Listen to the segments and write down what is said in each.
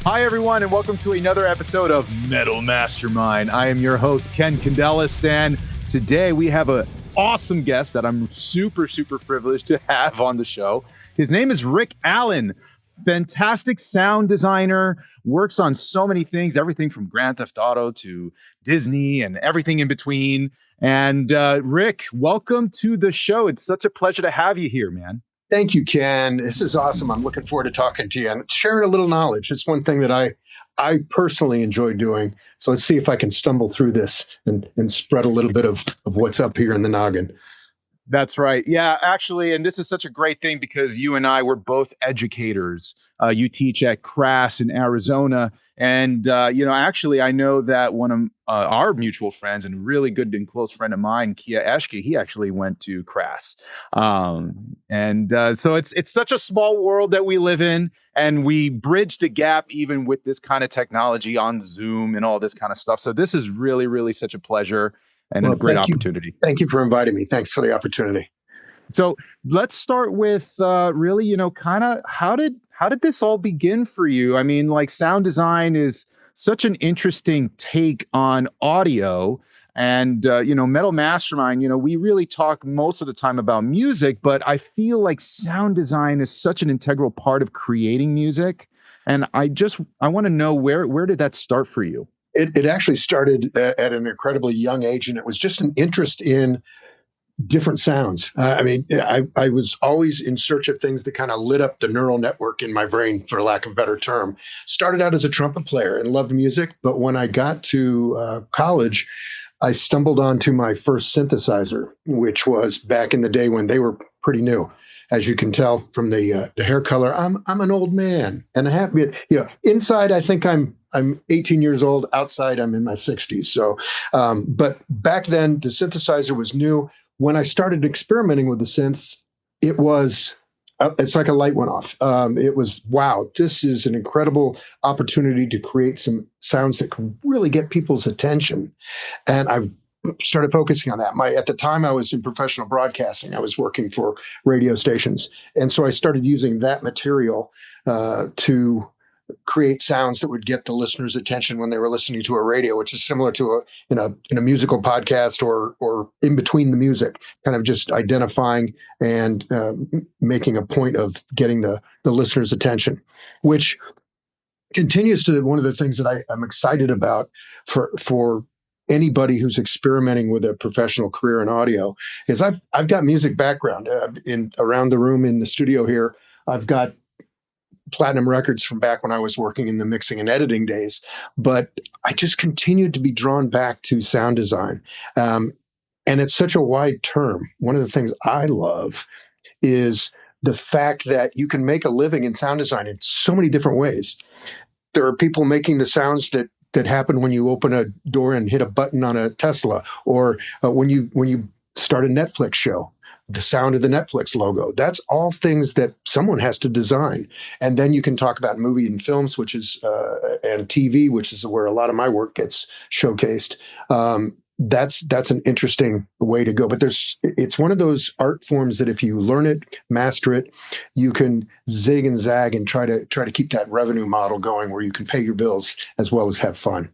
Hi, everyone, and welcome to another episode of Metal Mastermind. I am your host, Ken Candelas, and today we have an awesome guest that I'm super privileged to have on the show. His name is Rick Allen, fantastic sound designer, works on so many things, everything from Grand Theft Auto to Disney and everything in between. And Rick, welcome to the show. It's such a pleasure to have you here, man. Thank you, Ken. This is awesome. I'm looking forward to talking to you and sharing a little knowledge. It's one thing that I personally enjoy doing. So let's see if I can stumble through this and spread a little bit of what's up here in the noggin. That's right. Yeah, actually, and this is such a great thing because you and I were both educators. You teach at Crass in Arizona. And, actually, I know that one of our mutual friends and really good and close friend of mine, Kia Eshke, he actually went to Crass. So it's such a small world that we live in. And we bridge the gap even with this kind of technology on Zoom and all this kind of stuff. So this is really such a pleasure. And a great opportunity. Thank you for inviting me. Thanks for the opportunity. So let's start with really, kind of how did this all begin for you? I mean, like sound design is such an interesting take on audio. And, Metal Mastermind, we really talk most of the time about music, but I feel like sound design is such an integral part of creating music. And I want to know where did that start for you? It actually started at an incredibly young age, and it was just an interest in different sounds. I was always in search of things that kind of lit up the neural network in my brain, for lack of a better term. Started out as a trumpet player and loved music, but when I got to college, I stumbled onto my first synthesizer, which was back in the day when they were pretty new. As you can tell from the hair color, I'm an old man, and I have, inside I think I'm 18 years old. Outside I'm in my 60s. So, but back then the synthesizer was new. When I started experimenting with the synths, it's like a light went off. It was, wow, this is an incredible opportunity to create some sounds that can really get people's attention, and I started focusing on that. At the time I was in professional broadcasting. I was working for radio stations. And so I started using that material to create sounds that would get the listener's attention when they were listening to a radio, which is similar to in a musical podcast or in between the music, kind of just identifying and making a point of getting the listener's attention, which continues to one of the things that I'm excited about for anybody who's experimenting with a professional career in audio. Is I've got music background in around the room in the studio here. I've got platinum records from back when I was working in the mixing and editing days, but I just continued to be drawn back to sound design. And it's such a wide term. One of the things I love is the fact that you can make a living in sound design in so many different ways. There are people making the sounds that happen when you open a door and hit a button on a Tesla, or when you start a Netflix show, the sound of the Netflix logo. That's all things that someone has to design. And then you can talk about movie and films, which is and TV, which is where a lot of my work gets showcased. That's an interesting way to go. But it's one of those art forms that if you learn it, master it, you can zig and zag and try to keep that revenue model going where you can pay your bills as well as have fun.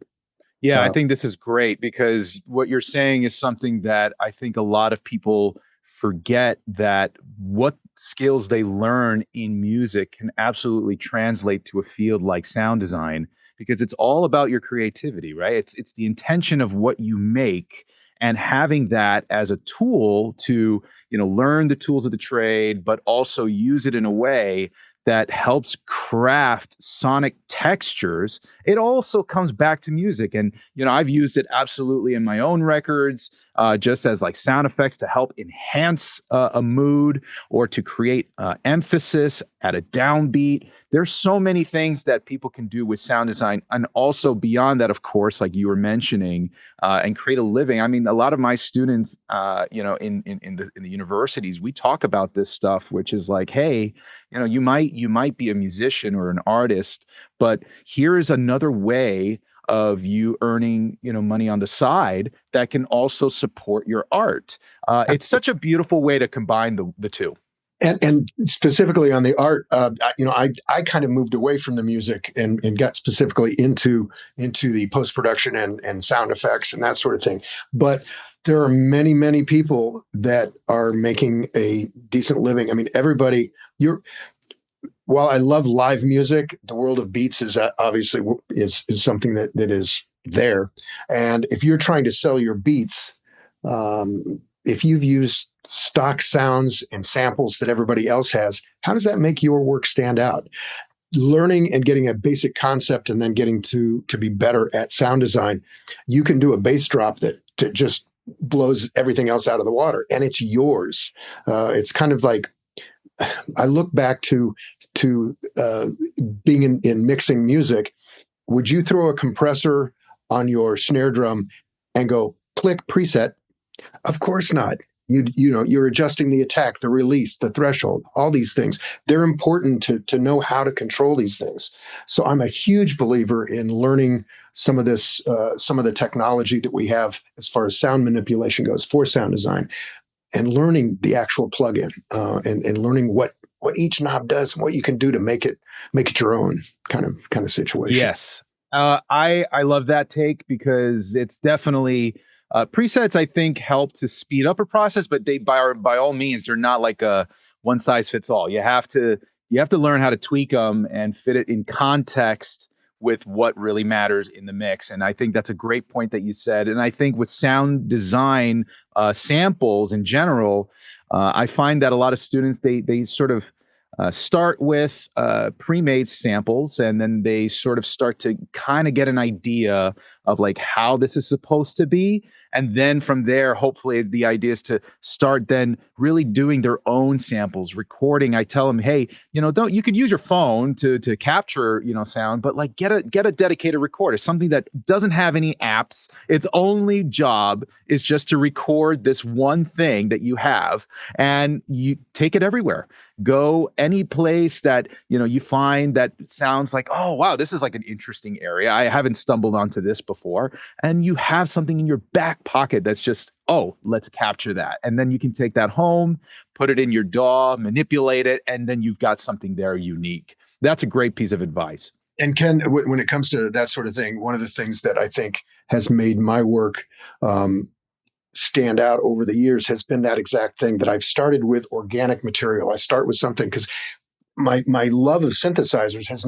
Yeah, I think this is great because what you're saying is something that I think a lot of people forget, that what skills they learn in music can absolutely translate to a field like sound design, because it's all about your creativity, right? It's the intention of what you make, and having that as a tool to, learn the tools of the trade, but also use it in a way that helps craft sonic textures. It also comes back to music. And, I've used it absolutely in my own records, just as like sound effects to help enhance a mood or to create emphasis at a downbeat. There's so many things that people can do with sound design. And also beyond that, of course, like you were mentioning, and create a living. I mean, a lot of my students, in the universities, we talk about this stuff, which is like, hey, you might be a musician or an artist, but here's another way of you earning, money on the side that can also support your art. It's such a beautiful way to combine the two. And specifically on the art, I kind of moved away from the music and got specifically into the post production and sound effects and that sort of thing. But there are many people that are making a decent living. I mean, everybody. While I love live music, the world of beats is obviously is something that is there. And if you're trying to sell your beats, if you've used stock sounds and samples that everybody else has, how does that make your work stand out? Learning and getting a basic concept and then getting to be better at sound design, you can do a bass drop that just blows everything else out of the water, and it's yours. It's kind of like, I look back to being in mixing music. Would you throw a compressor on your snare drum and go click preset? Of course not. You're adjusting the attack, the release, the threshold, all these things. They're important to know how to control these things. So I'm a huge believer in learning some of this, some of the technology that we have as far as sound manipulation goes for sound design, and learning the actual plugin, and learning what each knob does and what you can do to make it your own kind of situation. Yes. I love that take, because it's definitely presets, I think, help to speed up a process, but they by all means, they're not like a one size fits all. You have to learn how to tweak them and fit it in context with what really matters in the mix. And I think that's a great point that you said. And I think with sound design, samples in general, I find that a lot of students, they sort of start with pre-made samples, and then they sort of start to kind of get an idea of like how this is supposed to be. And then from there, hopefully the idea is to start then really doing their own samples, recording. I tell them, hey, you could use your phone to capture, sound, but like get a dedicated recorder, something that doesn't have any apps. Its only job is just to record this one thing that you have, and you take it everywhere. Go any place that, you find that sounds like, oh, wow, this is like an interesting area. I haven't stumbled onto this before. And you have something in your back pocket that's just, oh, let's capture that. And then you can take that home, put it in your DAW, manipulate it, and then you've got something there unique. That's a great piece of advice. And Ken, when it comes to that sort of thing, one of the things that I think has made my work stand out over the years has been that exact thing, that I've started with organic material. I start with something because my love of synthesizers has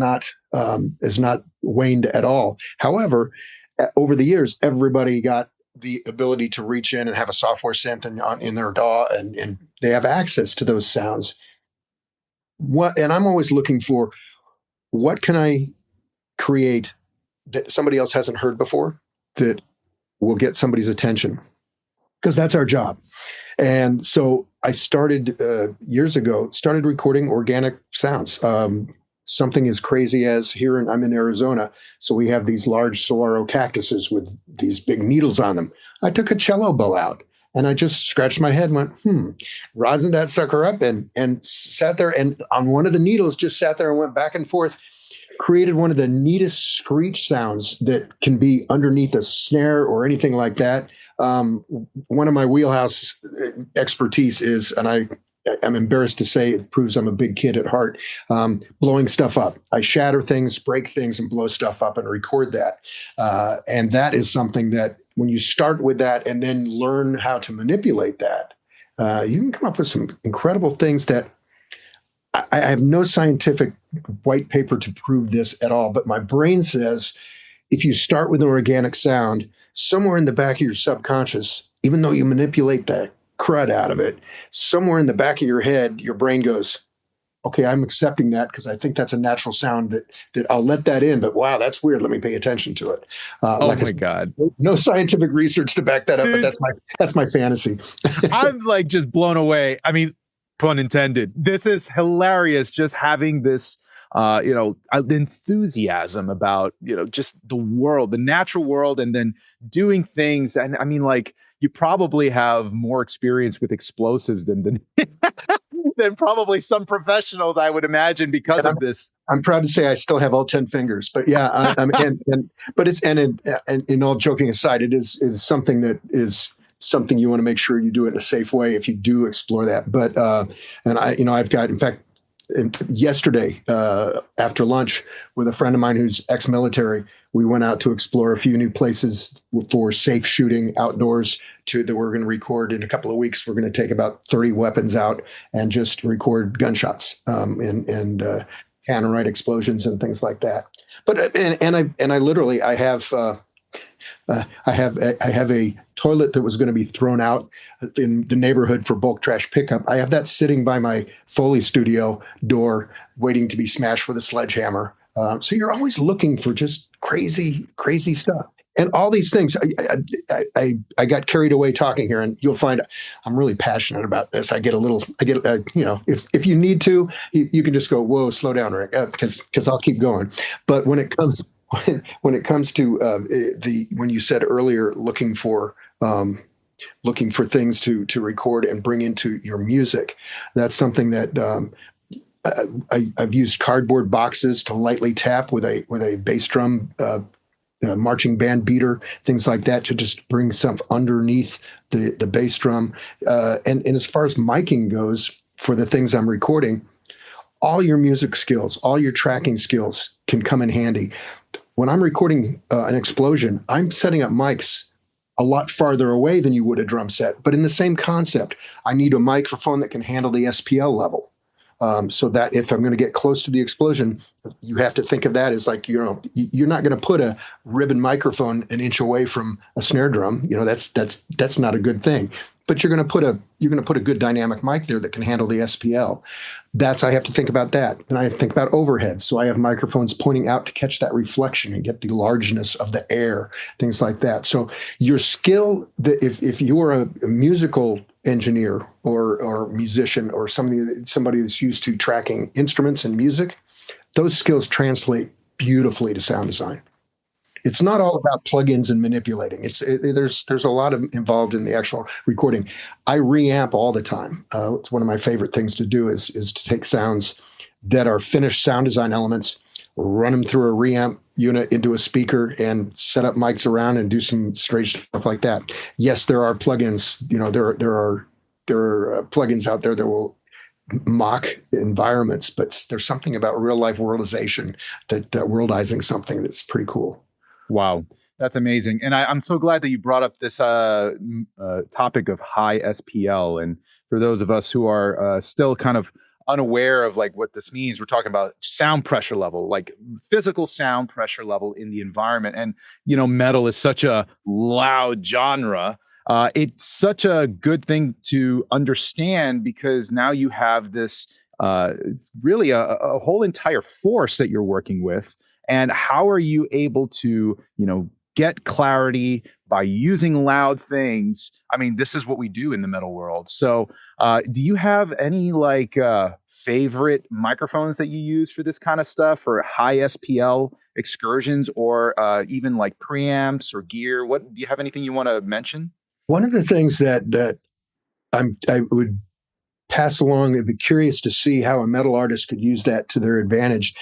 not waned at all. However, over the years, everybody got the ability to reach in and have a software synth in their DAW, and they have access to those sounds. And I'm always looking for, what can I create that somebody else hasn't heard before that will get somebody's attention? Because that's our job. And so I started years ago, recording organic sounds. Something as crazy as I'm in Arizona, so we have these large saguaro cactuses with these big needles on them. I took a cello bow out and I just scratched my head and went, rosin that sucker up, and sat there, and on one of the needles just sat there and went back and forth, created one of the neatest screech sounds that can be underneath a snare or anything like that. One of my wheelhouse expertise is, and I'm embarrassed to say, it proves I'm a big kid at heart, blowing stuff up. I shatter things, break things, and blow stuff up and record that. And that is something that when you start with that and then learn how to manipulate that, you can come up with some incredible things that I have no scientific white paper to prove this at all, but my brain says if you start with an organic sound, somewhere in the back of your subconscious, even though you manipulate the crud out of it, somewhere in the back of your head, your brain goes, okay, I'm accepting that because I think that's a natural sound that I'll let that in, but wow, that's weird. Let me pay attention to it. My God. No scientific research to back that up, dude, but that's my fantasy. I'm like just blown away. I mean, pun intended. This is hilarious. Just having this, enthusiasm about, just the world, the natural world, and then doing things. And I mean, like, you probably have more experience with explosives than than probably some professionals, I would imagine, because of this. I'm proud to say I still have all 10 fingers, but yeah, but it's, and in all joking aside, it is something that is something you want to make sure you do it in a safe way if you do explore that. But and I've got, in fact, yesterday after lunch with a friend of mine who's ex-military, we went out to explore a few new places for safe shooting outdoors that we're going to record in a couple of weeks. We're going to take about 30 weapons out and just record gunshots and counter-right explosions and things like that. But I literally I have a toilet that was going to be thrown out in the neighborhood for bulk trash pickup. I have that sitting by my Foley studio door, waiting to be smashed with a sledgehammer. So you're always looking for just crazy stuff. And all these things, I got carried away talking here, and you'll find I'm really passionate about this. If you need to, you can just go, whoa, slow down, Rick, because I'll keep going. But when it comes to when you said earlier, looking for things to record and bring into your music, that's something that I've used cardboard boxes to lightly tap with a bass drum, marching band beater, things like that, to just bring stuff underneath the bass drum. And as far as miking goes, for the things I'm recording, all your music skills, all your tracking skills can come in handy. When I'm recording an explosion, I'm setting up mics a lot farther away than you would a drum set. But in the same concept, I need a microphone that can handle the SPL level. So that if I'm going to get close to the explosion, you have to think of that as like, you're not going to put a ribbon microphone an inch away from a snare drum. That's not a good thing. But you're going to put a good dynamic mic there that can handle the SPL. I have to think about that. And I have to think about overheads. So I have microphones pointing out to catch that reflection and get the largeness of the air, things like that. So your skill, if you are a musical engineer or musician or somebody that's used to tracking instruments and music, those skills translate beautifully to sound design. It's not all about plugins and manipulating. There's a lot involved in the actual recording. I reamp all the time. It's one of my favorite things to do is to take sounds that are finished sound design elements, run them through a reamp unit into a speaker, and set up mics around and do some strange stuff like that. Yes, there are plugins. There are plugins out there that will mock environments, but there's something about real life worldization, that worldizing something that's pretty cool. Wow, that's amazing. And I'm so glad that you brought up this topic of high SPL. And for those of us who are still kind of unaware of like what this means, we're talking about sound pressure level, like physical sound pressure level in the environment. And, metal is such a loud genre. It's such a good thing to understand, because now you have this really a whole entire force that you're working with. And how are you able to, get clarity by using loud things? I mean, this is what we do in the metal world. So do you have any favorite microphones that you use for this kind of stuff, or high SPL excursions, or even like preamps or gear? Do you have anything you want to mention? One of the things that I would pass along, I'd be curious to see how a metal artist could use that to their advantage,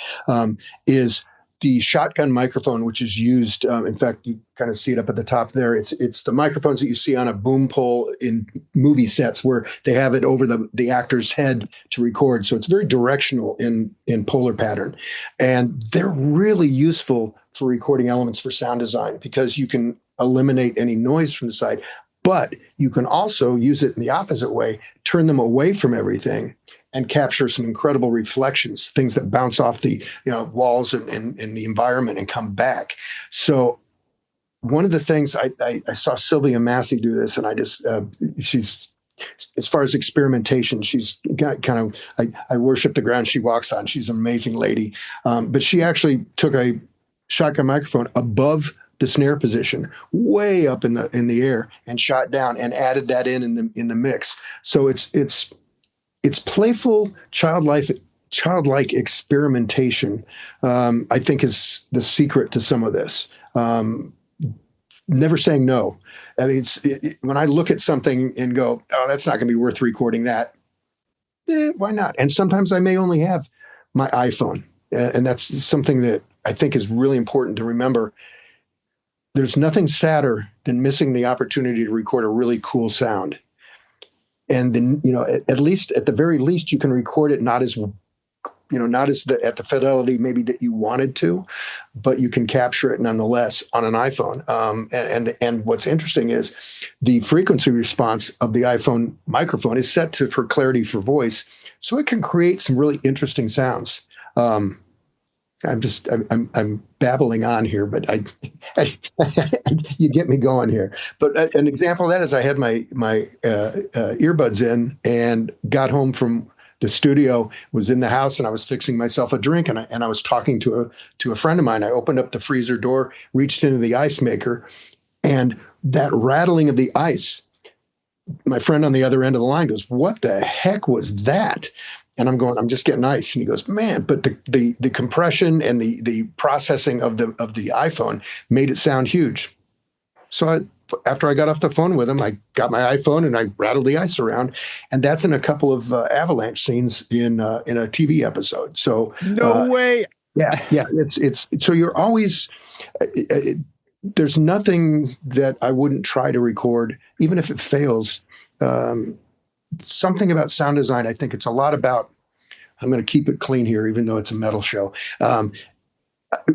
is the shotgun microphone, which is used. In fact, you kind of see it up at the top there. It's the microphones that you see on a boom pole in movie sets, where they have it over the actor's head to record. So it's very directional in polar pattern, and they're really useful for recording elements for sound design, because you can eliminate any noise from the side. But you can also use it in the opposite way, turn them away from everything and capture some incredible reflections, things that bounce off the walls and the environment and come back. So one of the things I saw Sylvia Massey do this, and I just, she's, as far as experimentation, she's got I worship the ground she walks on. She's an amazing lady. But she actually took a shotgun microphone above the snare position, way up in the air, and shot down and added that in the mix. So it's playful, childlike experimentation. I think is the secret to some of this. Never saying no. I mean, when I look at something and go, "Oh, that's not going to be worth recording that," why not? And sometimes I may only have my iPhone, and that's something that I think is really important to remember. there's nothing sadder than missing the opportunity to record a really cool sound. And then, at least at the very least, you can record it not as at the fidelity maybe that you wanted to, but you can capture it nonetheless on an iPhone. And what's interesting is the frequency response of the iPhone microphone is set for clarity for voice, so it can create some really interesting sounds. I'm babbling on here, but you get me going here. But an example of that is I had my earbuds in and got home from the studio, was in the house, and I was fixing myself a drink, and I was talking to a friend of mine. I opened up the freezer door, reached into the ice maker, and that rattling of the ice, my friend on the other end of the line goes, "What the heck was that?" And I'm going, "I'm just getting ice." And he goes, "Man, but the compression and the processing of the iPhone made it sound huge." So after I got off the phone with him, I got my iPhone and I rattled the ice around, and that's in a couple of avalanche scenes in a TV episode. So no way. Yeah. It's so you're always. There's nothing that I wouldn't try to record, even if it fails. Something about sound design, I think it's a lot about, I'm going to keep it clean here, even though it's a metal show.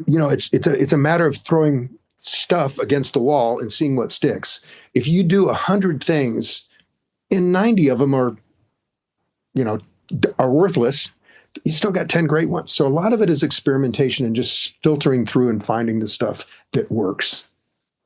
It's a matter of throwing stuff against the wall and seeing what sticks. If you do 100 things and 90 of them are worthless, you still got 10 great ones. So a lot of it is experimentation and just filtering through and finding the stuff that works.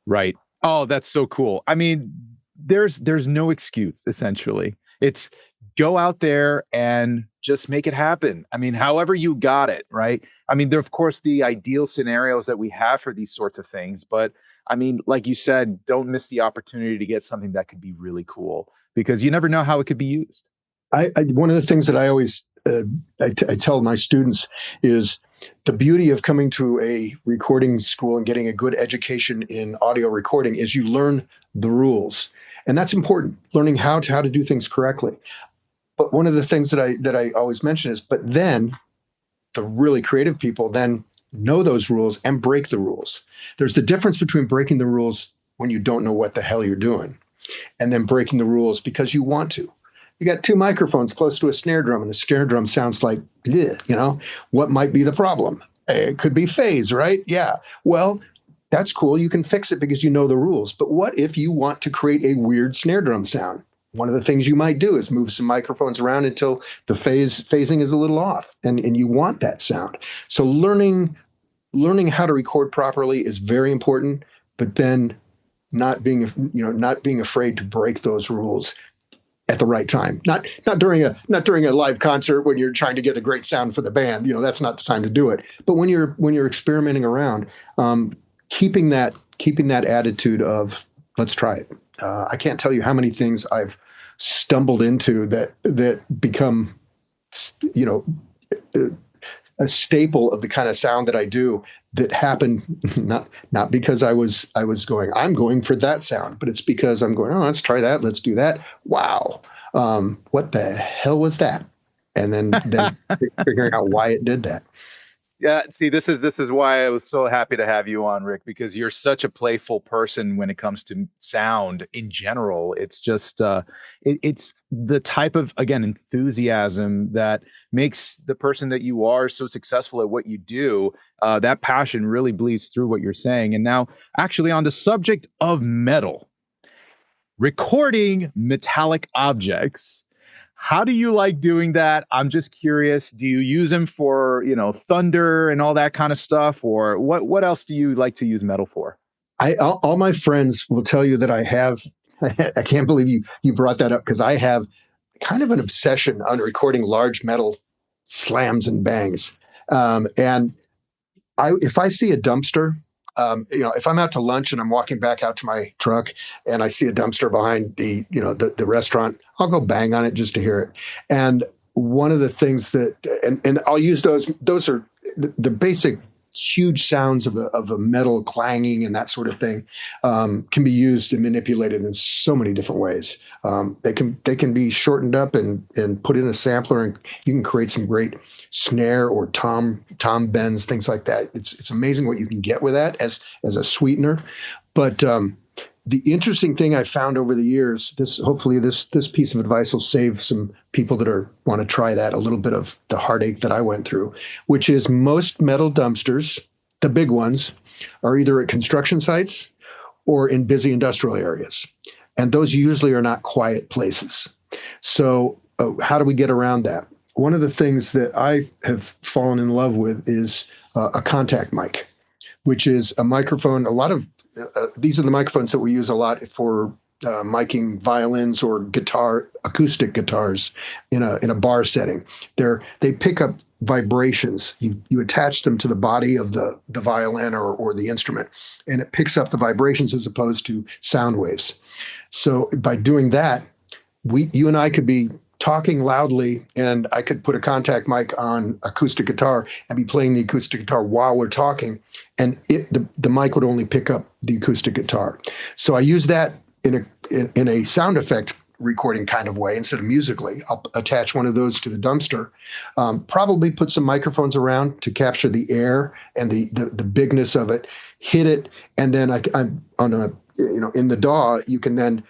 Right. Oh, that's so cool. I mean, there's no excuse, essentially. It's go out there and just make it happen. I mean, however you got it, right? I mean, there are, of course, the ideal scenarios that we have for these sorts of things. But I mean, like you said, don't miss the opportunity to get something that could be really cool, because you never know how it could be used. One of the things that I always I tell my students is the beauty of coming to a recording school and getting a good education in audio recording is you learn the rules. And that's important, learning how to do things correctly. But one of the things that I always mention is, but then the really creative people then know those rules and break the rules. There's the difference between breaking the rules when you don't know what the hell you're doing, and then breaking the rules because you want to. You got two microphones close to a snare drum, and the snare drum sounds like, what might be the problem? It could be phase, right? Yeah. Well, that's cool. You can fix it because you know the rules. But what if you want to create a weird snare drum sound? One of the things you might do is move some microphones around until the phasing is a little off, and you want that sound. So learning how to record properly is very important, but then not being afraid to break those rules at the right time. Not during a live concert when you're trying to get a great sound for the band. That's not the time to do it. But when you're experimenting around, keeping that attitude of let's try it. I can't tell you how many things I've stumbled into that become a staple of the kind of sound that I do, that happened not because I was going, I'm going for that sound, but it's because I'm going, oh, let's try that. Let's do that. Wow. What the hell was that? And then figuring out why it did that. Yeah, see, this is why I was so happy to have you on, Rick, because you're such a playful person when it comes to sound in general. It's just it's the type of, again, enthusiasm that makes the person that you are so successful at what you do. That passion really bleeds through what you're saying. And now, actually, on the subject of metal, recording metallic objects. How do you like doing that? I'm just curious. Do you use them for, thunder and all that kind of stuff? Or what else do you like to use metal for? All my friends will tell you that I have, I can't believe you brought that up, because I have kind of an obsession on recording large metal slams and bangs. And if I see a dumpster, if I'm out to lunch and I'm walking back out to my truck and I see a dumpster behind the restaurant, I'll go bang on it just to hear it. And one of the things that, and I'll use those are the basic huge sounds of a metal clanging and that sort of thing, can be used and manipulated in so many different ways. They can be shortened up and put in a sampler, and you can create some great snare or tom bends, things like that. It's amazing what you can get with that as a sweetener. But the interesting thing I found over the years, hopefully this piece of advice will save some people that want to try that, a little bit of the heartache that I went through, which is most metal dumpsters, the big ones, are either at construction sites or in busy industrial areas. And those usually are not quiet places. So how do we get around that? One of the things that I have fallen in love with is a contact mic, which is a microphone. A lot of these are the microphones that we use a lot for miking violins or acoustic guitars in a bar setting. They pick up vibrations. You attach them to the body of the violin or the instrument, and it picks up the vibrations as opposed to sound waves. So by doing that, you and I could be talking loudly, and I could put a contact mic on acoustic guitar and be playing the acoustic guitar while we're talking, and the mic would only pick up the acoustic guitar. So I use that in a sound effect recording kind of way instead of musically. I'll attach one of those to the dumpster, probably put some microphones around to capture the air and the bigness of it, hit it, and then I'm on in the DAW, you can then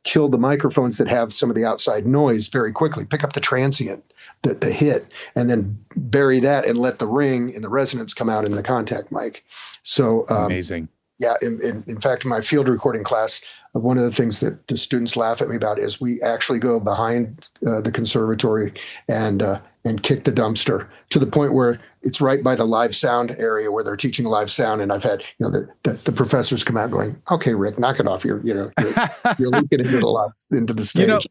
kill the microphones that have some of the outside noise very quickly, pick up the transient, the hit, and then bury that and let the ring and the resonance come out in the contact mic. So amazing. Yeah. In fact, in my field recording class, one of the things that the students laugh at me about is we actually go behind the conservatory and kick the dumpster to the point where it's right by the live sound area where they're teaching live sound. And I've had, the professors come out going, "Okay, Rick, knock it off. You're leaking into the stage."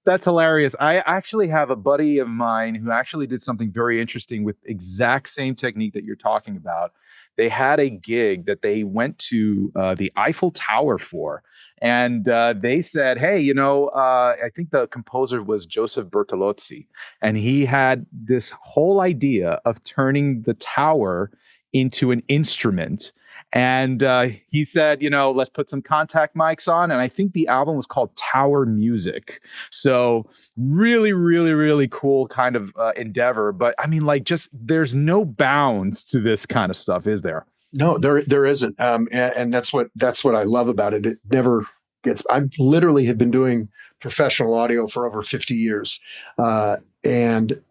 That's hilarious. I actually have a buddy of mine who actually did something very interesting with exact same technique that you're talking about. They had a gig that they went to the Eiffel Tower for. And they said, hey, I think the composer was Joseph Bertolozzi. And he had this whole idea of turning the tower into an instrument. And he said, let's put some contact mics on. And I think the album was called Tower Music. So really, really, really cool kind of endeavor. But I mean, there's no bounds to this kind of stuff, is there? No, there isn't. And that's what I love about it. It never gets, I literally have been doing professional audio for over 50 years. And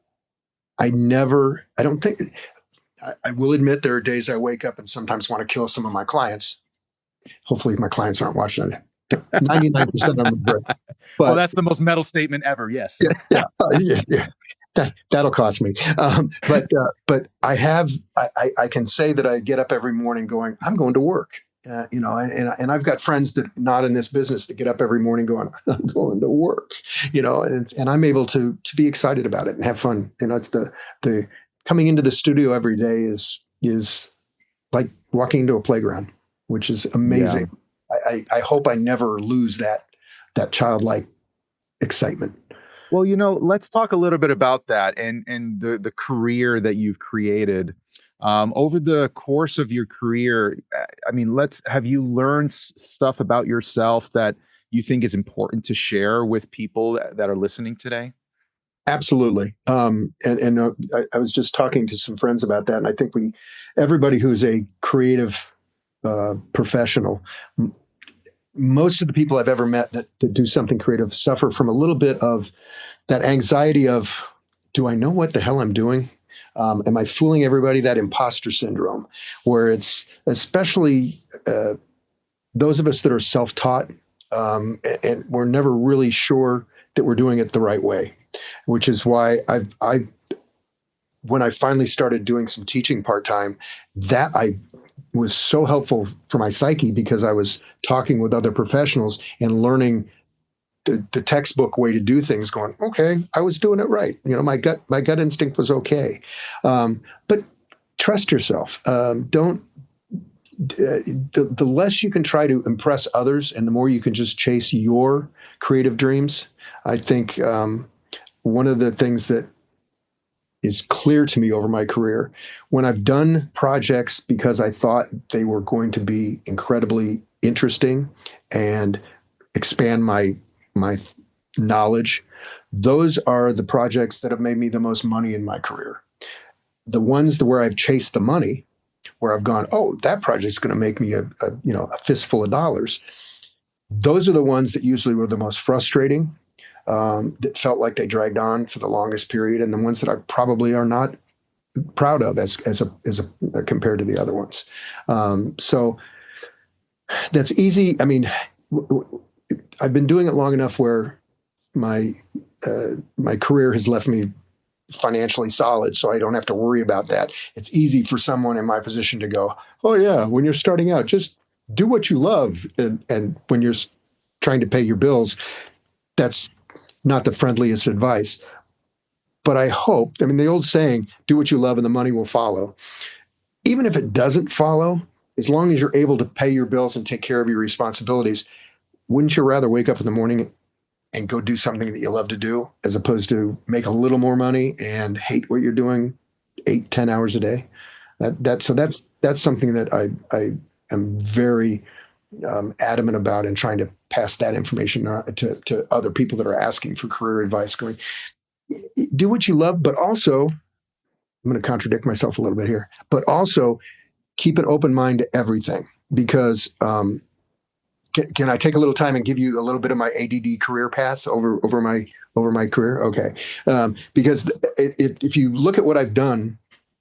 I don't think, I will admit there are days I wake up and sometimes want to kill some of my clients. Hopefully my clients aren't watching it. 99% of them are great. Well, that's the most metal statement ever. Yes. Yeah. That'll cost me. But I can say that I get up every morning going, I'm going to work. And I've got friends that not in this business that get up every morning going, I'm going to work, and I'm able to be excited about it and have fun. It's the coming into the studio every day is like walking into a playground, which is amazing. Yeah. I hope I never lose that childlike excitement. Well, let's talk a little bit about that and the career that you've created. Over the course of your career, I mean, have you learned stuff about yourself that you think is important to share with people that are listening today? Absolutely. I was just talking to some friends about that. And I think everybody who's a creative professional, most of the people I've ever met that do something creative suffer from a little bit of that anxiety of, do I know what the hell I'm doing? Am I fooling everybody? That imposter syndrome, where it's especially those of us that are self-taught, and we're never really sure that we're doing it the right way, which is why when I finally started doing some teaching part-time, that was so helpful for my psyche, because I was talking with other professionals and learning the textbook way to do things, going, okay, I was doing it right. My gut instinct was okay. But trust yourself. The less you can try to impress others and the more you can just chase your creative dreams. I think one of the things that is clear to me over my career. When I've done projects because I thought they were going to be incredibly interesting and expand my knowledge, those are the projects that have made me the most money in my career. The ones where I've chased the money, where I've gone, oh, that project's going to make me a fistful of dollars. Those are the ones that usually were the most frustrating, that felt like they dragged on for the longest period, and the ones that I probably are not proud of as compared to the other ones. So that's easy. I mean, I've been doing it long enough where my career has left me financially solid, so I don't have to worry about that. It's easy for someone in my position to go, oh yeah, when you're starting out, just do what you love, and when you're trying to pay your bills, that's not the friendliest advice. But I hope, I mean, the old saying, do what you love and the money will follow. Even if it doesn't follow, as long as you're able to pay your bills and take care of your responsibilities, wouldn't you rather wake up in the morning and go do something that you love to do, as opposed to make a little more money and hate what you're doing 8-10 hours a day? That's something that I am very adamant about, and trying to pass that information to other people that are asking for career advice, going, do what you love, but also, I'm going to contradict myself a little bit here, but also keep an open mind to everything. Because can I take a little time and give you a little bit of my ADD career path over my career? Okay. Because if you look at what I've done,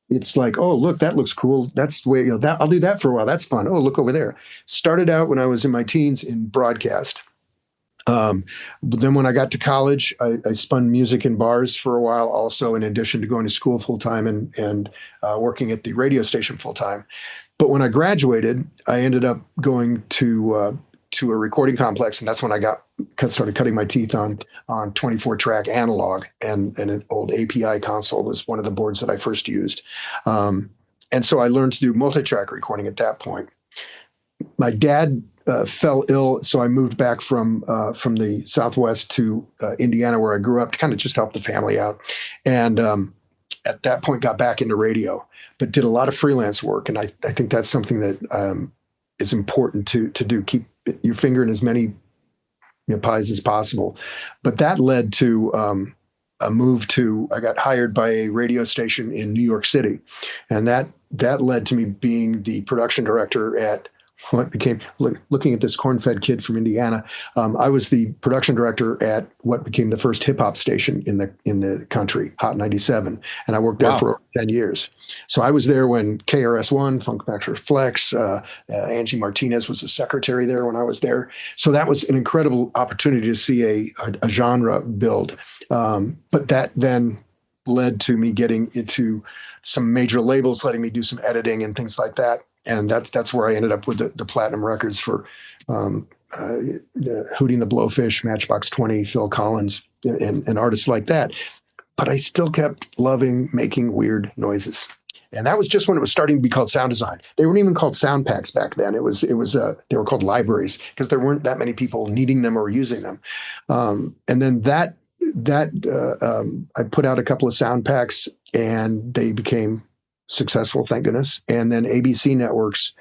it's like, oh, look, that looks cool. That's the way, that I'll do that for a while. That's fun. Oh, look over there. Started out when I was in my teens in broadcast. But then when I got to college, I spun music in bars for a while, also in addition to going to school full time and working at the radio station full time. But when I graduated, I ended up going to a recording complex, and that's when I started cutting my teeth on 24-track analog, and an old API console was one of the boards that I first used. And so I learned to do multi-track recording at that point. My dad fell ill, so I moved back from the Southwest to Indiana, where I grew up, to kind of just help the family out. And at that point, got back into radio, but did a lot of freelance work. And I think that's something that is important to do. Keep your finger in as many pies as possible. But that led to a move I got hired by a radio station in New York City, and that led to me being the production director at what became, looking at this corn-fed kid from Indiana, I was the production director at what became the first hip-hop station in the country, Hot 97, and I worked there for 10 years. So I was there when KRS-One, Funk Master Flex, Angie Martinez was the secretary there when I was there. So that was an incredible opportunity to see a genre build. But that then led to me getting into some major labels, letting me do some editing and things like that. And that's where I ended up with the platinum records for Hootie and the Blowfish, Matchbox 20, Phil Collins, and artists like that. But I still kept loving making weird noises. And that was just when it was starting to be called sound design. They weren't even called sound packs back then. They were called libraries, because there weren't that many people needing them or using them. And then I put out a couple of sound packs, and they became successful, thank goodness. And then ABC Networks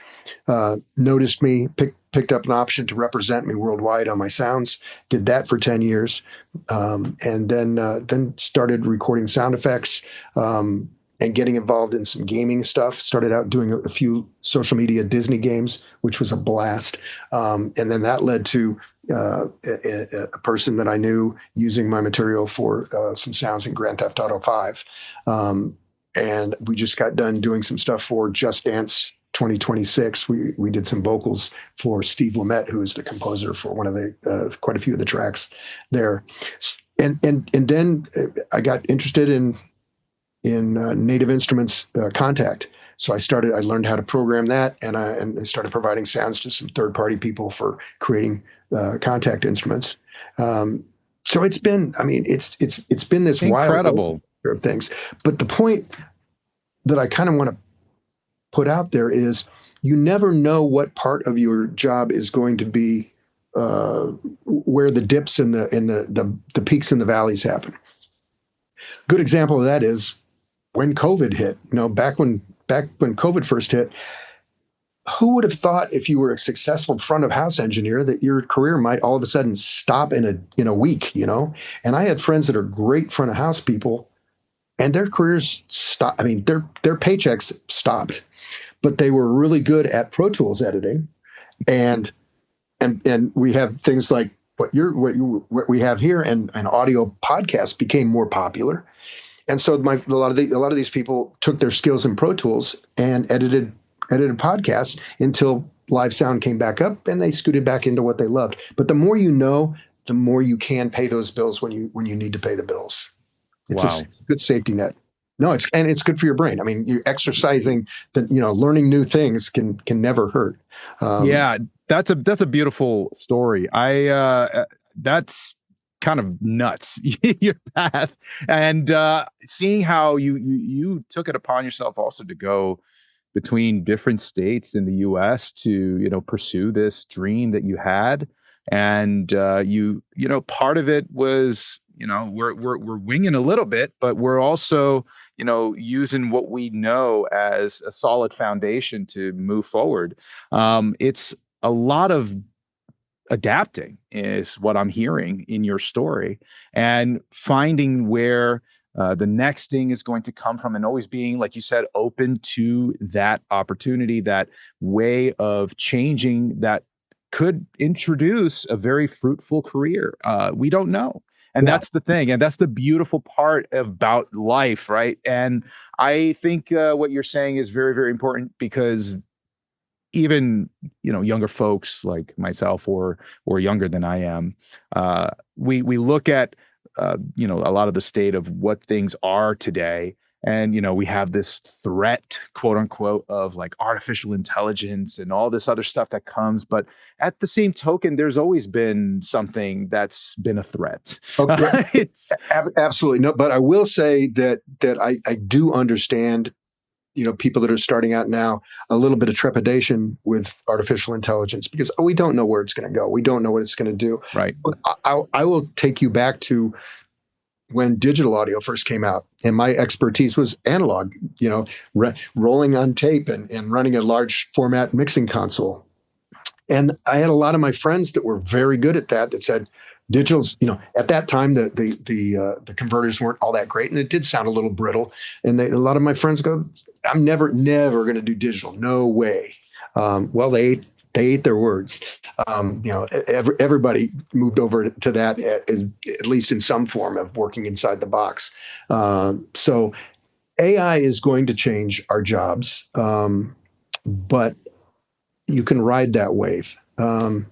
noticed me, picked up an option to represent me worldwide on my sounds. Did that for 10 years, and then started recording sound effects and getting involved in some gaming stuff. Started out doing a few social media Disney games, which was a blast. And then that led to a person that I knew using my material for some sounds in Grand Theft Auto 5. And we just got done doing some stuff for Just Dance 2026. We did some vocals for Steve Lamette, who is the composer for one of the quite a few of the tracks there. And then I got interested in Native Instruments Contact. So I learned how to program that, and I started providing sounds to some third-party people for creating Contact instruments. So it's been this incredible of things. But the point that I kind of want to put out there is, you never know what part of your job is going to be where the dips and the peaks and the valleys happen. Good example of that is when COVID hit, back when COVID first hit, who would have thought if you were a successful front of house engineer that your career might all of a sudden stop in a week, And I had friends that are great front of house people and their careers stopped. I mean, their paychecks stopped, but they were really good at Pro Tools editing. And we have things like what we have here, and audio podcasts became more popular. And so a lot of these people took their skills in Pro Tools and edited podcasts until live sound came back up, and they scooted back into what they loved. But the more you know, the more you can pay those bills when you need to pay the bills. It's a good safety net. No, it's good for your brain. I mean, you're exercising, learning new things can never hurt. Yeah, that's a beautiful story. That's kind of nuts, your path, and seeing how you took it upon yourself also to go between different states in the U.S. to pursue this dream that you had, and part of it was we're winging a little bit, but we're also using what we know as a solid foundation to move forward. It's a lot of adapting is what I'm hearing in your story, and finding where the next thing is going to come from, and always being, like you said, open to that opportunity, that way of changing that could introduce a very fruitful career. We don't know. And that's the thing. And that's the beautiful part about life, right? And I think what you're saying is very, very important, because even younger folks like myself or younger than I am, we look at a lot of the state of what things are today, and we have this threat, quote unquote, of like artificial intelligence and all this other stuff that comes. But at the same token, there's always been something that's been a threat. Okay. Absolutely no. But I will say that I do understand people that are starting out now, a little bit of trepidation with artificial intelligence, because we don't know where it's going to go. We don't know what it's going to do. Right. But I will take you back to when digital audio first came out, and my expertise was analog, rolling on tape and running a large format mixing console. And I had a lot of my friends that were very good at that said, digital's, at that time, the converters weren't all that great, and it did sound a little brittle. And a lot of my friends go, I'm never going to do digital. No way. Well, they ate their words. Everybody moved over to that, at least in some form of working inside the box. So AI is going to change our jobs, but you can ride that wave. And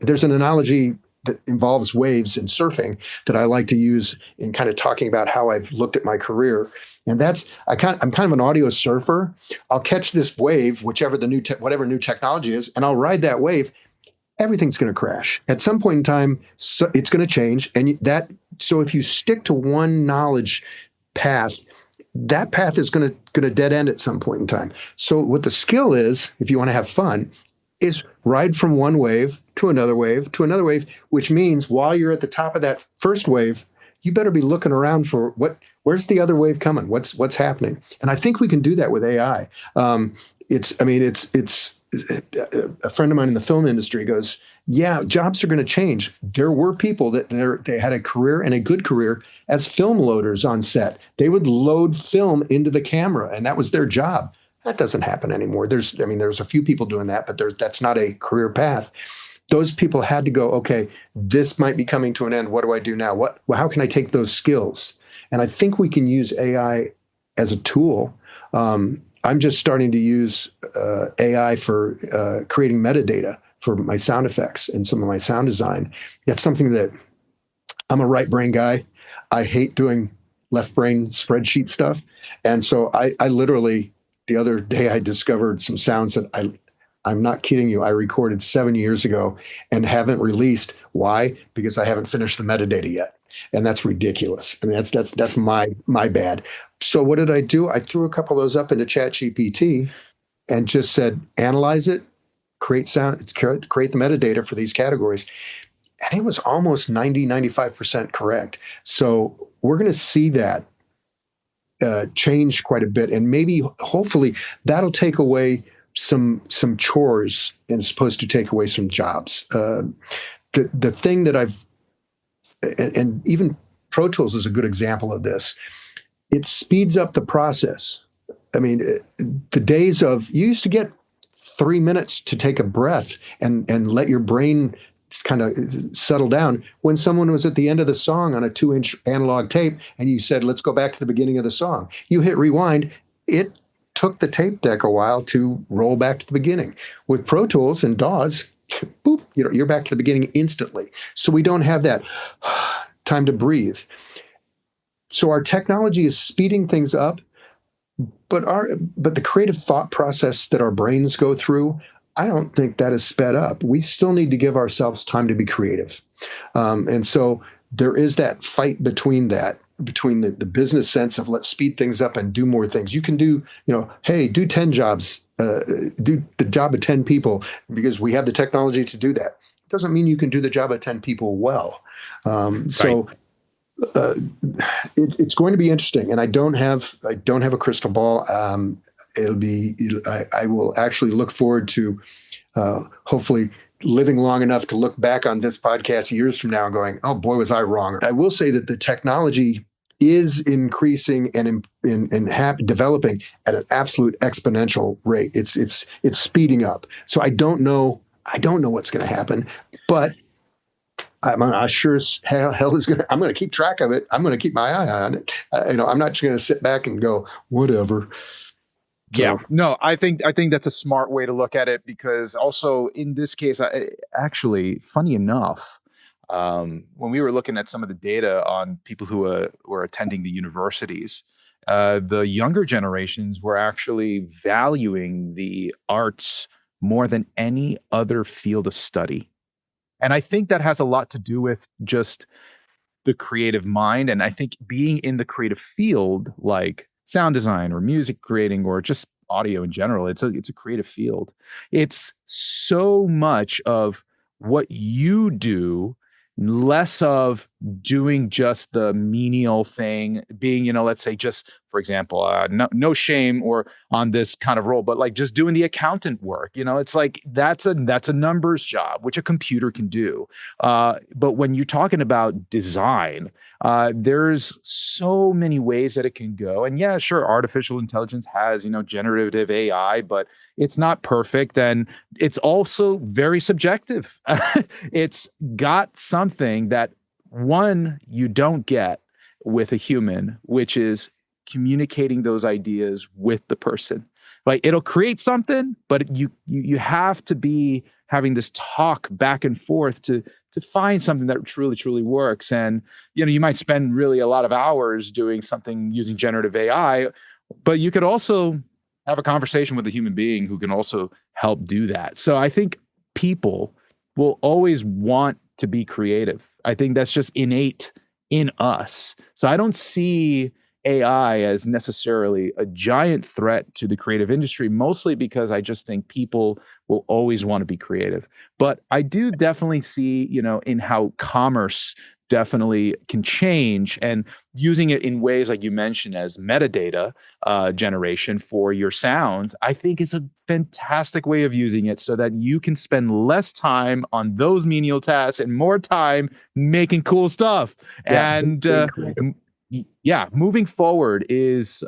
there's an analogy that involves waves and surfing that I like to use in kind of talking about how I've looked at my career. And I'm kind of an audio surfer. I'll catch this wave, whatever new technology is, and I'll ride that wave. Everything's going to crash at some point in time. So it's going to change, so if you stick to one knowledge path, that path is going to dead end at some point in time. So what the skill is, if you want to have fun, is ride from one wave to another wave to another wave, which means while you're at the top of that first wave, you better be looking around for where's the other wave coming? What's happening? And I think we can do that with AI. It's a friend of mine in the film industry goes, yeah, jobs are going to change. There were people that they had a career, and a good career, as film loaders on set. They would load film into the camera, and that was their job. That doesn't happen anymore. There's a few people doing that, but that's not a career path. Those people had to go, okay, this might be coming to an end. What do I do now? How can I take those skills? And I think we can use AI as a tool. I'm just starting to use AI for creating metadata for my sound effects and some of my sound design. That's something that I'm a right brain guy. I hate doing left brain spreadsheet stuff. And so I literally, the other day, I discovered some sounds that I'm not kidding you, I recorded 7 years ago and haven't released. Why? Because I haven't finished the metadata yet. And that's ridiculous. I mean, that's my bad. So what did I do? I threw a couple of those up into ChatGPT and just said, analyze it, create the metadata for these categories. And it was almost 95% correct. So we're going to see that changed quite a bit, and maybe hopefully that'll take away some chores and supposed to take away some jobs. The thing that and even Pro Tools is a good example of this. It speeds up the process. I mean, the days of, you used to get 3 minutes to take a breath and let your brain kind of settle down when someone was at the end of the song on a 2-inch analog tape and you said, let's go back to the beginning of the song. You hit rewind. It took the tape deck a while to roll back to the beginning. With Pro Tools and DAWs, boop, you're back to the beginning instantly. So we don't have that time to breathe. So our technology is speeding things up, but the creative thought process that our brains go through, I don't think that is sped up. We still need to give ourselves time to be creative. And so there is that fight between the business sense of let's speed things up and do more things. You can do, hey, do 10 jobs, do the job of 10 people because we have the technology to do that. It doesn't mean you can do the job of 10 people well. So it's going to be interesting, and I don't have a crystal ball. I will actually look forward to hopefully living long enough to look back on this podcast years from now and going, oh boy, was I wrong. I will say that the technology is increasing and developing at an absolute exponential rate. It's speeding up. So I don't know what's going to happen, but I'm sure as hell is going to, I'm going to keep track of it. I'm going to keep my eye on it. I'm not just going to sit back and go, whatever. So. Yeah, no, I think that's a smart way to look at it, because also in this case, actually, funny enough, when we were looking at some of the data on people who were attending the universities, the younger generations were actually valuing the arts more than any other field of study. And I think that has a lot to do with just the creative mind. And I think being in the creative field, like sound design or music creating or just audio in general, it's a creative field. It's so much of what you do, less of doing just the menial thing, being, let's say just, for example, no shame or on this kind of role, but like just doing the accountant work, it's like, that's a numbers job, which a computer can do. But when you're talking about design, there's so many ways that it can go. And yeah, sure, artificial intelligence has, generative AI, but it's not perfect. And it's also very subjective. It's got something that you don't get with a human, which is communicating those ideas with the person. Like, it'll create something, but you have to be having this talk back and forth to find something that truly works. And you might spend really a lot of hours doing something using generative AI, but you could also have a conversation with a human being who can also help do that. So I think people will always want to be creative. I think that's just innate in us. So I don't see AI as necessarily a giant threat to the creative industry, mostly because I just think people will always want to be creative. But I do definitely see, in how commerce definitely can change, and using it in ways like you mentioned as metadata generation for your sounds, I think is a fantastic way of using it so that you can spend less time on those menial tasks and more time making cool stuff. Yeah, and moving forward is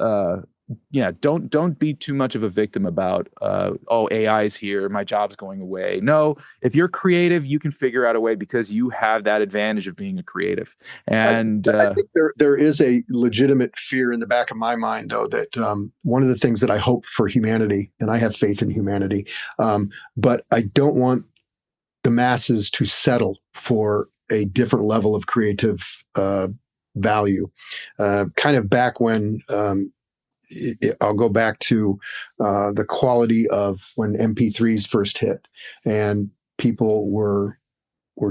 don't be too much of a victim about AI is here, my job's going away. No, if you're creative, you can figure out a way, because you have that advantage of being a creative. And I think there is a legitimate fear in the back of my mind, though, that one of the things that I hope for humanity, and I have faith in humanity, but I don't want the masses to settle for a different level of creative value. Kind of back when I'll go back to the quality of when MP3s first hit, and people were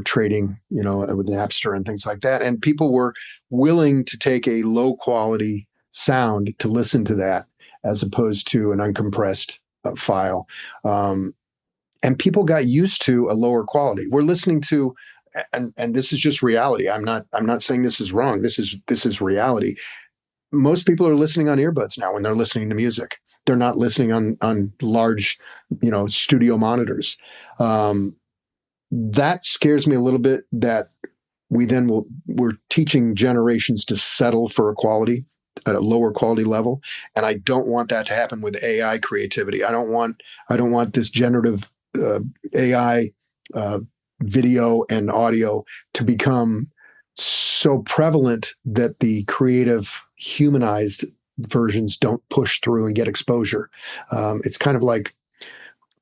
trading, with Napster and things like that, and people were willing to take a low quality sound to listen to that as opposed to an uncompressed file, and people got used to a lower quality. We're listening to, and this is just reality. I'm not saying this is wrong. This is reality. most people are listening on earbuds now when they're listening to music. They're not listening on large, studio monitors. That scares me a little bit, that we're teaching generations to settle for a quality at a lower quality level. And I don't want that to happen with AI creativity. I don't want this generative AI video and audio to become so prevalent that the creative humanized versions don't push through and get exposure. It's kind of like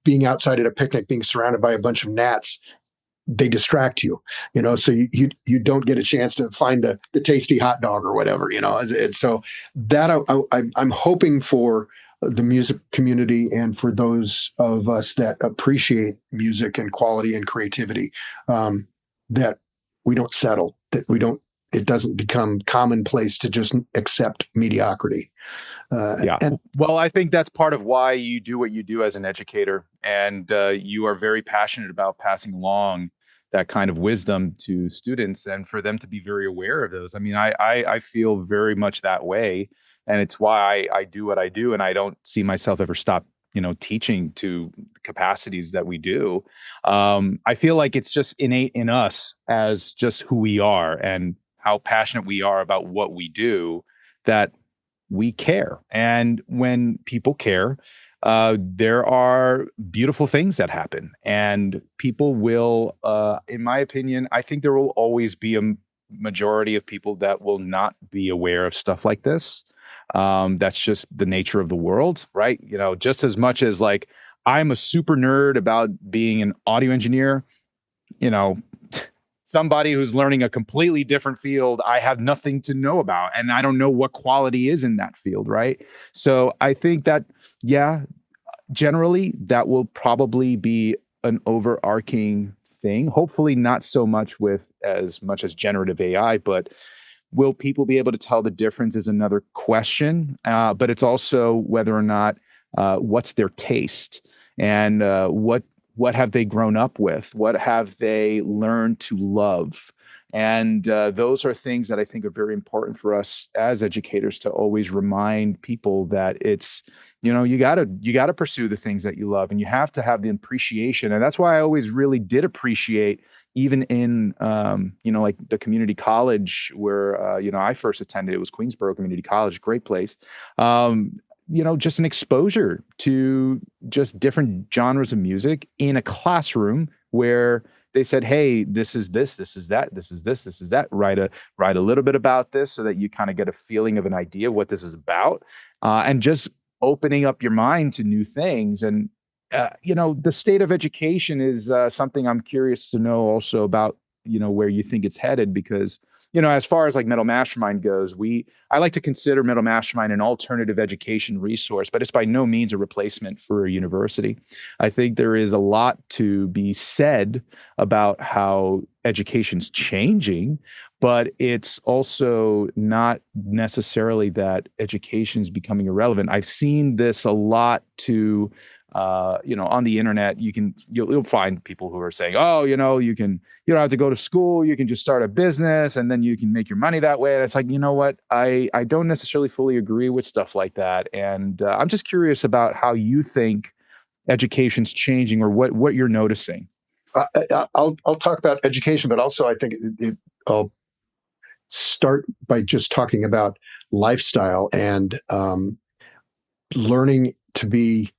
being outside at a picnic, being surrounded by a bunch of gnats. They distract you, so you don't get a chance to find the tasty hot dog or whatever, And so that I'm hoping for the music community and for those of us that appreciate music and quality and creativity, that we don't settle, it doesn't become commonplace to just accept mediocrity. Well, I think that's part of why you do what you do as an educator, and you are very passionate about passing along that kind of wisdom to students, and for them to be very aware of those. I mean, I feel very much that way, and it's why I do what I do, and I don't see myself ever stop, teaching to the capacities that we do. I feel like it's just innate in us as just who we are and how passionate we are about what we do, that we care. And when people care, there are beautiful things that happen, and people will, in my opinion, I think there will always be a majority of people that will not be aware of stuff like this. That's just the nature of the world, right? Just as much as like I'm a super nerd about being an audio engineer, somebody who's learning a completely different field, I have nothing to know about, and I don't know what quality is in that field, right? So I think that, generally that will probably be an overarching thing. Hopefully not so much with as much as generative AI, but will people be able to tell the difference is another question. But it's also whether or not what's their taste, and what have they grown up with? What have they learned to love? And those are things that I think are very important for us as educators to always remind people that it's, you gotta pursue the things that you love, and you have to have the appreciation. And that's why I always really did appreciate, even in, like the community college where, I first attended. It was Queensborough Community College, great place. Just an exposure to just different genres of music in a classroom where they said, hey, this is this is that, this is this is that. Write a little bit about this so that you kind of get a feeling of an idea of what this is about, and just opening up your mind to new things. And the state of education is something I'm curious to know also about. Where you think it's headed, because as far as like Metal Mastermind goes, I like to consider Metal Mastermind an alternative education resource, but it's by no means a replacement for a university. I think there is a lot to be said about how education's changing, but it's also not necessarily that education's becoming irrelevant. I've seen this a lot on the internet. You'll find people who are saying, oh, you don't have to go to school, you can just start a business and then you can make your money that way. And it's like, you know what? I don't necessarily fully agree with stuff like that. And I'm just curious about how you think education's changing, or what you're noticing. I'll talk about education, but also I think I'll start by just talking about lifestyle and learning to be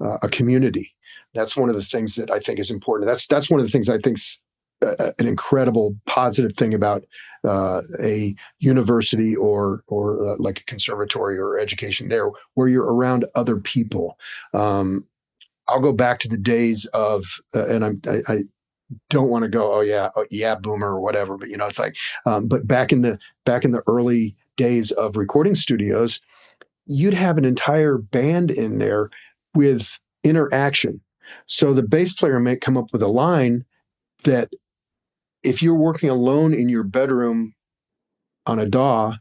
a community. That's one of the things that I think is important. That's one of the things I think's an incredible positive thing about a university or like a conservatory or education there, where you're around other people. I'll go back to the days of, and I don't want to go, oh yeah, boomer or whatever, but it's like, but back in the early days of recording studios, you'd have an entire band in there with interaction. So the bass player may come up with a line that, if you're working alone in your bedroom on a DAW,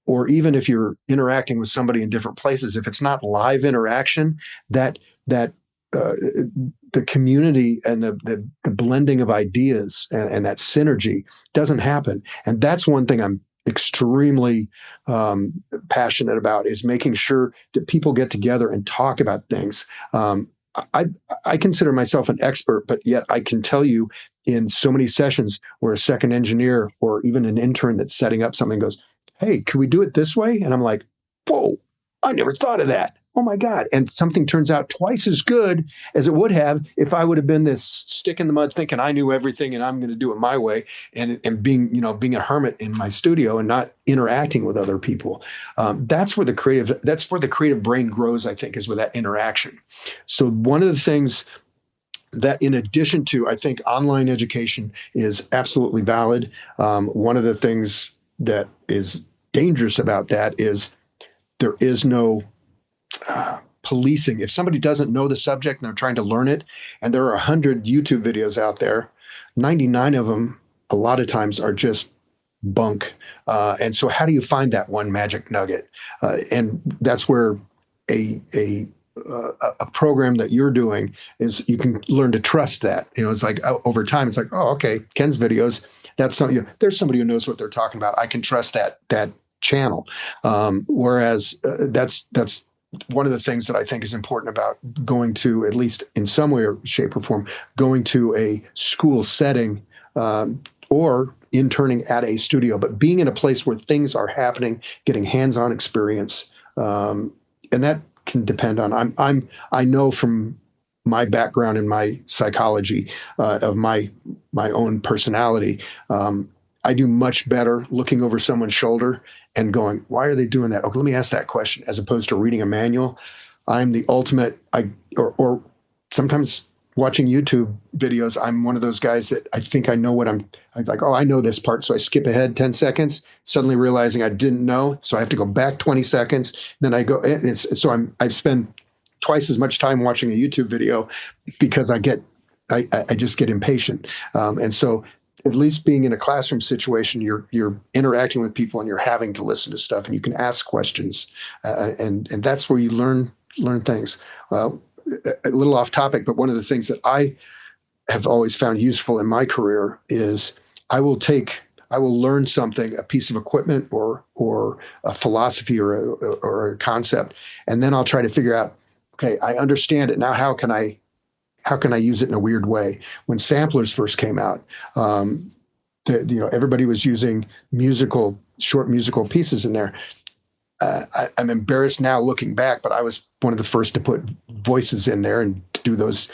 or even if you're interacting with somebody in different places, if it's not live interaction, that the community and the blending of ideas and that synergy doesn't happen. And that's one thing I'm extremely passionate about is making sure that people get together and talk about things. I consider myself an expert, but yet I can tell you in so many sessions where a second engineer or even an intern that's setting up something goes, "Hey, can we do it this way?" And I'm like, "Whoa, I never thought of that. Oh my God." And something turns out twice as good as it would have if I would have been this stick in the mud thinking I knew everything and I'm going to do it my way, and being a hermit in my studio and not interacting with other people. That's where the creative brain grows, I think, is with that interaction. So one of the things that, in addition to, I think online education is absolutely valid. One of the things that is dangerous about that is there is no policing. If somebody doesn't know the subject and they're trying to learn it, and there are 100 YouTube videos out there, 99 of them, a lot of times, are just bunk. And so how do you find that one magic nugget? And that's where a program that you're doing is, you can learn to trust that. It's like, over time, it's like, oh, okay, Ken's videos, there's somebody who knows what they're talking about. I can trust that channel. Whereas that's one of the things that I think is important about going to, at least in some way or shape or form, going to a school setting or interning at a studio, but being in a place where things are happening, getting hands-on experience, and that can depend on. I know from my background and my psychology of my own personality, I do much better looking over someone's shoulder and going, "Why are they doing that? Okay, let me ask that question," as opposed to reading a manual. I'm the ultimate. Or sometimes watching YouTube videos, I'm one of those guys that I think I know what I'm like, "Oh, I know this part," so I skip ahead 10 seconds, suddenly realizing I didn't know, so I have to go back 20 seconds. Then I go. I spend twice as much time watching a YouTube video because I just get impatient, and so. At least being in a classroom situation, you're interacting with people and you're having to listen to stuff, and you can ask questions, and that's where you learn things. A little off topic, but one of the things that I have always found useful in my career is I will learn something, a piece of equipment or a philosophy or a concept, and then I'll try to figure out, okay, I understand it now. How can I use it in a weird way? When samplers first came out, everybody was using short musical pieces in there. I'm embarrassed now looking back, but I was one of the first to put voices in there and to do those,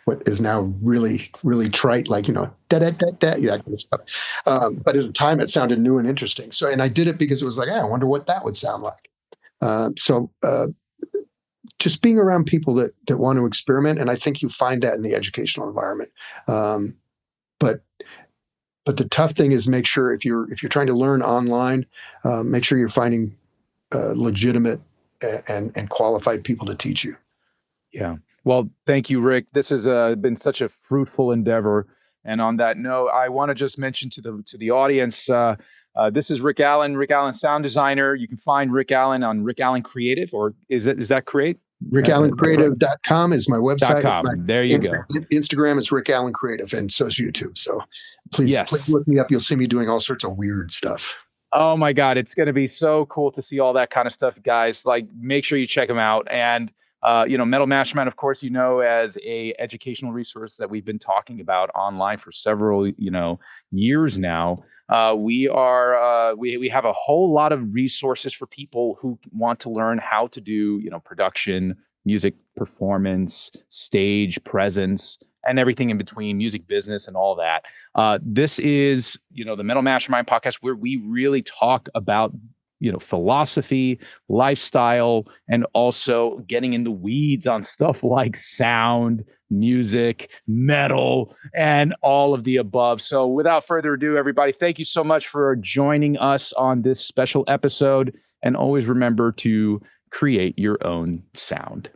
what is now really, really trite, like, da da da da, that kind of stuff. But at the time, it sounded new and interesting. So, and I did it because it was like, I wonder what that would sound like. Just being around people that want to experiment, and I think you find that in the educational environment. But the tough thing is, make sure if you're trying to learn online, make sure you're finding legitimate and qualified people to teach you. Yeah. Well, thank you, Rick. This has been such a fruitful endeavor. And on that note, I want to just mention to the audience. This is Rick Allen, sound designer. You can find Rick Allen on Rick Allen Creative, or is that correct? RickAllenCreative.com is my website. There you go. Instagram is Rick Allen Creative, and so is YouTube. So please look me up. You'll see me doing all sorts of weird stuff. Oh my God, it's going to be so cool to see all that kind of stuff, guys. Like, make sure you check them out. And Metal Mastermind, of course, as a educational resource that we've been talking about online for several, years now. We have a whole lot of resources for people who want to learn how to do, production, music performance, stage presence, and everything in between, music business and all that. This is, the Metal Mastermind podcast, where we really talk about philosophy, lifestyle, and also getting in the weeds on stuff like sound, music, metal, and all of the above. So without further ado, everybody, thank you so much for joining us on this special episode. And always remember to create your own sound.